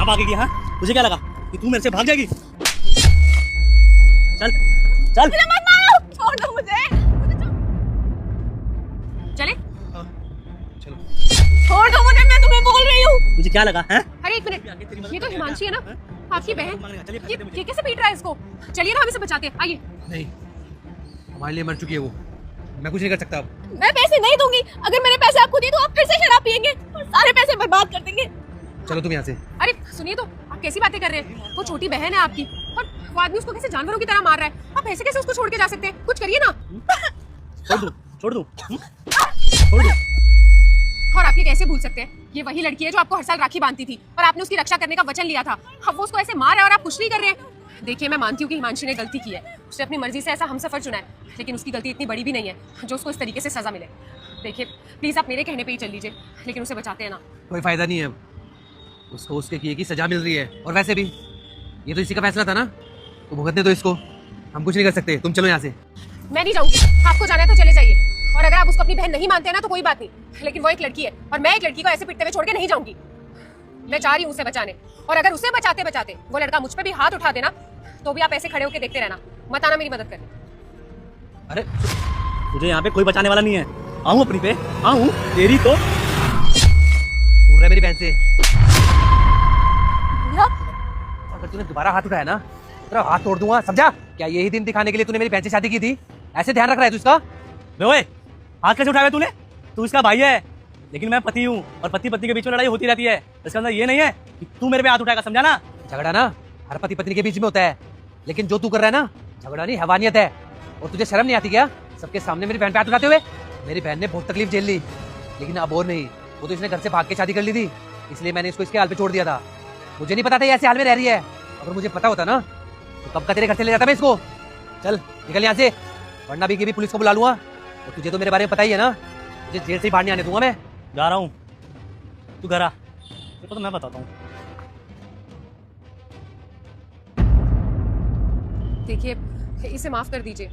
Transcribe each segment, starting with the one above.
भागेगी? हाँ, तुझे क्या लगा कि तू मेरे से भाग जाएगी? चल चल, मुझे मत मारो, छोड़ दो मुझे। चले, चलो। छोड़ दो मुझे, मैं तुम्हें बोल रही हूँ। मुझे क्या लगा? हैं? अरे एक मिनट, ये तो हिमांशी है ना, आपकी बहन। ये कैसे पीट रहा है इसको? चलिए ना, हम इसे बचाते हैं, आइए। नहीं, हमारे लिए मर चुकी है वो, मैं कुछ नहीं कर सकता अब। मैं पैसे नहीं दूंगी। अगर मैंने पैसे आपको दिए तो आप फिर से शराब पियेंगे और सारे पैसे बर्बाद कर देंगे। चलो तुम यहाँ से। अरे सुनिए तो, आप कैसी बातें कर रहे हैं? वो छोटी बहन है आपकी और वो आदमी उसको कैसे जानवरों की तरह मार रहा है। आप ऐसे कैसे उसको छोड़ के जा सकते हैं? कुछ करिए ना। छोड़ दूं? छोड़ दूं? और आप ये कैसे भूल सकते हैं? ये वही लड़की है जो आपको हर साल राखी बांधती थी और आपने उसकी रक्षा करने का वचन लिया था। अब वो उसको ऐसे मार रहा है और आप कुछ नहीं कर रहे हैं। देखिए, मैं मानती हूँ कि हिमांशी ने गलती की है, उसने अपनी मर्जी से ऐसा हमसफर चुना है, लेकिन उसकी गलती इतनी बड़ी भी नहीं है जो उसको इस तरीके से सजा मिले। देखिए प्लीज, आप मेरे कहने पे ही चल लीजिए, लेकिन उसे बचाते हैं ना। कोई फायदा नहीं है, उसको उसके किए की सजा मिल रही है। और वैसे भी ये तो इसी का फैसला था ना, तो भुगतने दो इसको, हम कुछ नहीं कर सकते। तुम चलो यहाँ से। मैं नहीं जाऊंगी, आपको जाना है तो चले जाइए। और अगर आप उसको अपनी बहन नहीं मानते हैं ना तो कोई बात नहीं, लेकिन वो एक लड़की है और मैं एक लड़की को ऐसे पिटते हुए छोड़ के नहीं जाऊंगी। मैं जा रही हूँ उसे बचाने, और अगर उसे बचाते बचाते वो लड़का मुझ पे भी हाथ उठा देना तो भी आप ऐसे खड़े होकर देखते रहना, मत आना मेरी मदद करने। अरे तुझे यहाँ पे कोई बचाने वाला नहीं है। आऊँ अपनी पे, आऊँ तेरी तो दूर रह मेरी बहन से। अगर तूने दोबारा हाथ उठाया ना, तेरा हाथ तोड़ दूंगा, समझा? क्या यही दिन दिखाने के लिए तूने मेरी बहन से शादी की थी? ऐसे ध्यान रख रहा है तू इसका? ओए, हाथ कैसे उठाया तूने? तू इसका भाई है, लेकिन मैं पति हूँ और पति पत्नी के बीच में लड़ाई होती रहती है। इसका मतलब ये नहीं है कि तू मेरे पे हाथ उठाएगा, समझा ना? झगड़ा ना हर पति पत्नी के बीच में होता है, लेकिन जो तू कर रहा है ना, झगड़ा नहीं हैवानियत है। और तुझे शर्म नहीं आती क्या सबके सामने मेरी बहन पे हाथ उठाते हुए? मेरी बहन ने बहुत तकलीफ झेल ली, लेकिन अब और नहीं। वो तो इसने घर से भाग के शादी कर ली थी, इसलिए मैंने इसको इसके हाल पे छोड़ दिया था। मुझे नहीं पता था ये ऐसे हाल में रह रही है। अगर मुझे पता होता ना तो कब का तेरे घर से ले जाता मैं इसको। चल निकल यहाँ से, वरना भी पुलिस को बुला लूंगा। और तुझे तो मेरे बारे में पता ही है ना, मुझे जेल से ही बाहर नहीं आने दूंगा मैं। जा रहा हूँ, तू घर आ, देखो तो मैं बताता हूँ। देखिए, इसे माफ कर दीजिए।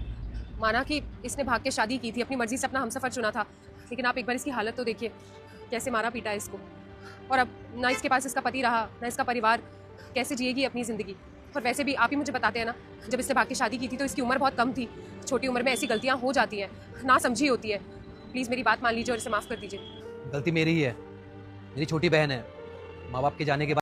माना कि इसने भाग के शादी की थी, अपनी मर्जी से अपना हमसफर चुना था, लेकिन आप एक बार इसकी हालत तो देखिए, कैसे मारा पीटा है इसको। और अब ना इसके पास इसका पति रहा, ना इसका परिवार, कैसे जिएगी अपनी ज़िंदगी। और वैसे भी आप ही मुझे बताते हैं ना, जब इसने भाग के शादी की थी तो इसकी उम्र बहुत कम थी। छोटी उम्र में ऐसी गलतियाँ हो जाती हैं, ना समझी होती है। प्लीज़ मेरी बात मान लीजिए और इसे माफ़ कर दीजिए। गलती मेरी ही है, मेरी छोटी बहन है। माँ बाप के जाने के बाद